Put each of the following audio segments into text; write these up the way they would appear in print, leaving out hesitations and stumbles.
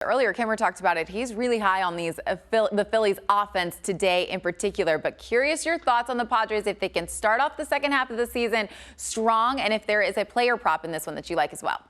Earlier, Kimmer talked about it. He's really high on the Phillies offense today in particular, but curious your thoughts on the Padres if they can start off the second half of the season strong and if there is a player prop in this one that you like as well.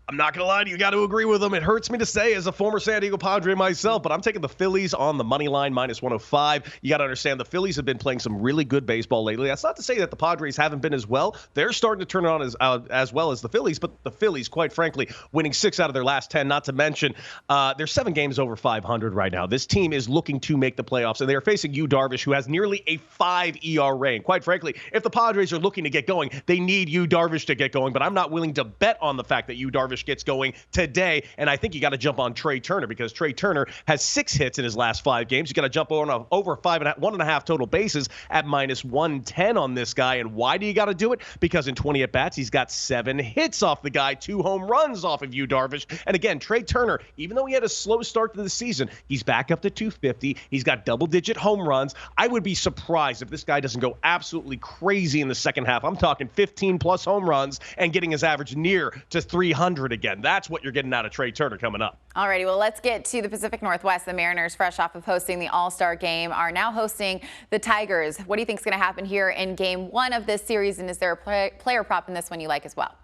I'm not going to lie to you. You got to agree with them. It hurts me to say as a former San Diego Padre myself, but I'm taking the Phillies on the money line, -105. You got to understand the Phillies have been playing some really good baseball lately. That's not to say that the Padres haven't been as well. They're starting to turn it on as well as the Phillies, but the Phillies, quite frankly, winning 6 out of their last 10, not to mention they're 7 games over 500 right now. This team is looking to make the playoffs, and they are facing Yu Darvish, who has nearly a 5 ERA. And quite frankly, if the Padres are looking to get going, they need Yu Darvish to get going, but I'm not willing to bet on the fact that Yu Darvish gets going today. And I think you got to jump on Trey Turner because Trey Turner has 6 hits in his last 5 games. You got to jump over 1.5 total bases at -110 on this guy. And why do you got to do it? Because in 20 at-bats, he's got 7 hits off the guy, 2 home runs off of Yu Darvish. And again, Trey Turner, even though he had a slow start to the season, he's back up to 250. He's got double-digit home runs. I would be surprised if this guy doesn't go absolutely crazy in the second half. I'm talking 15-plus home runs and getting his average near to 300 again. That's what you're getting out of Trey Turner coming up. All righty, well, let's get to the Pacific Northwest. The Mariners, fresh off of hosting the All-Star game, are now hosting the Tigers. What do you think is going to happen here in Game 1 of this series, and is there a player prop in this one you like as well?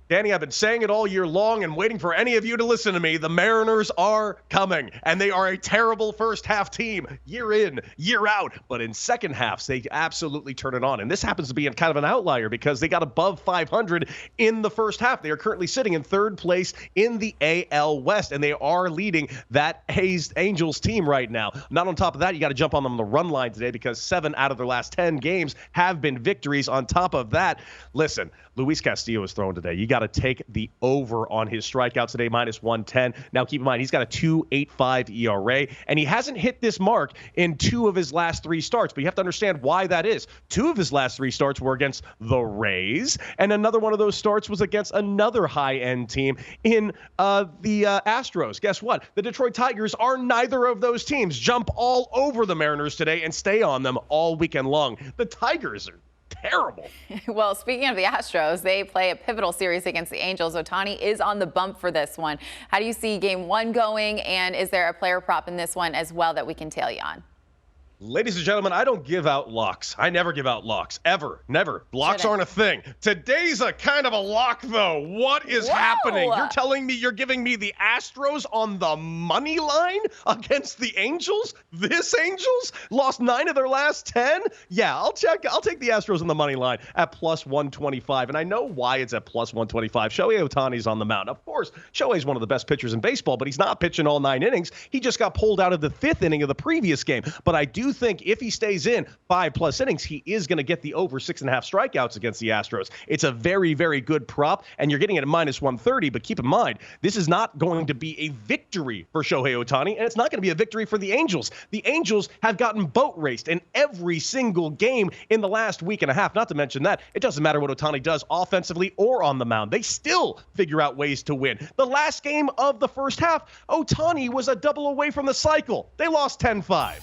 Danny, I've been saying it all year long and waiting for any of you to listen to me. The Mariners are coming, and they are a terrible first-half team year in, year out. But in second halves, they absolutely turn it on. And this happens to be kind of an outlier because they got above 500 in the first half. They are currently sitting in 3rd place in the AL West, and they are leading that hazed Angels team right now. Not on top of that, you got to jump on them on the run line today because 7 out of their last 10 games have been victories. On top of that, listen, Luis Castillo is throwing today. You got to take the over on his strikeouts today, -110. Now, keep in mind, he's got a 2.85 ERA, and he hasn't hit this mark in 2 of his last 3 starts. But you have to understand why that is. 2 of his last 3 starts were against the Rays, and another one of those starts was against another high-end team in the Astros. Guess what? The Detroit Tigers are neither of those teams. Jump all over the Mariners today and stay on them all weekend long. The Tigers are terrible. Well, speaking of the Astros, they play a pivotal series against the Angels. Ohtani is on the bump for this one. How do you see Game 1 going, and is there a player prop in this one as well that we can tail you on? Ladies and gentlemen, I don't give out locks. I never give out locks. Ever. Never. Locks aren't a thing. Today's a kind of a lock, though. What is happening? You're telling me you're giving me the Astros on the money line against the Angels? This Angels lost 9 of their last 10? Yeah, I'll take the Astros on the money line at +125. And I know why it's at +125. Shohei Ohtani's on the mound. Of course, Shohei's one of the best pitchers in baseball, but he's not pitching all 9 innings. He just got pulled out of the 5th inning of the previous game. But I do think if he stays in 5+ innings, he is going to get the over 6.5 strikeouts against the Astros. It's a very, very good prop, and you're getting it at -130. But keep in mind, this is not going to be a victory for Shohei Ohtani, and it's not going to be a victory for the Angels. The Angels have gotten boat raced in every single game in the last week and a half. Not to mention that it doesn't matter what Ohtani does offensively or on the mound. They still figure out ways to win. The last game of the first half, Ohtani was a double away from the cycle. They lost 10-5.